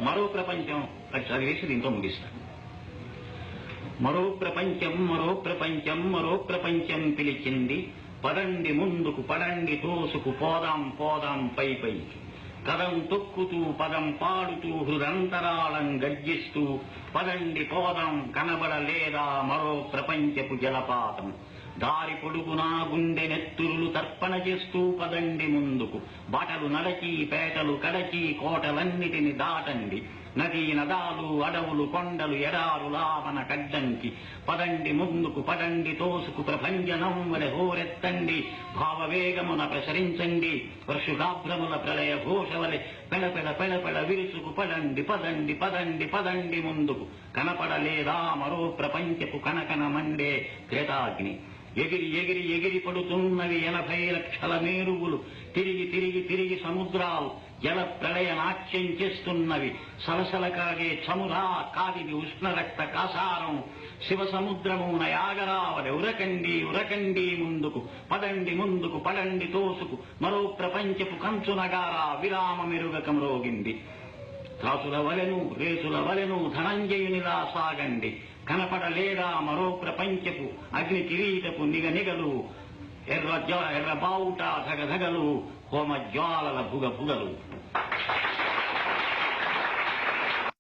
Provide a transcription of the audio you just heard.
మరో ప్రపంచం చదివేసి దీంతో ముగిస్తాను. మరో ప్రపంచం మరో ప్రపంచం మరో ప్రపంచం పిలిచింది, పదండి ముందుకు పడండి తోసుకు పోదాం పోదాం పై పైకి. కదం తొక్కుతూ పదం పాడుతూ హృదంతరాళం గర్జిస్తూ పదండి పోదాం కనబడలేదా మరో ప్రపంచపు జలపాతం. దారి పొడుగునా గుండె నెత్తురులు తర్పణ చేస్తూ పదండి ముందుకు. బాటలు నడచి పేటలు కడచి కోటలన్నిటిని దాటండి. నదీ నదాలు అడవులు కొండలు ఎడారులా మన కడ్డంకి. పదండి ముందుకు పడండి తోసుకు ప్రభంజనం వలె హోరెత్తండి. భావవేగమున ప్రసరించండి వర్షుగాభ్రముల ప్రళయ ఘోష వలె పెళపెళ పెళపెళ విరుచుకు పడండి పదండి పదండి పదండి ముందుకు. కనపడలేదా మరో ప్రపంచపు కనకన మండే క్రేతాగ్ని. ఎగిరి ఎగిరి ఎగిరి పడుతున్నవి 80 లక్షల మేరువులు. తిరిగి తిరిగి తిరిగి సముద్రాలు జల ప్రళయ నాట్యం చేస్తున్నవి. సలసల కాగే చమురా కాదిది ఉష్ణరక్త కాసారం. శివ సముద్రము నయాగరావలి. ఉరకండి ఉరకండి ముందుకు పదండి ముందుకు పడండి తోసుకు. మరో ప్రపంచపు కంచు నగారా విరామ మెరుగకం రోగింది. త్రాసుల వలెను రేసుల వలెను ధనంజయునిలా సాగండి. కనపడలేదా మరో ప్రపంచపు అగ్ని కిరీటపు నిగనిగలు. ఎర్ర బావుట ధగధగలు హోమ జ్వాలల భుగభుగలు.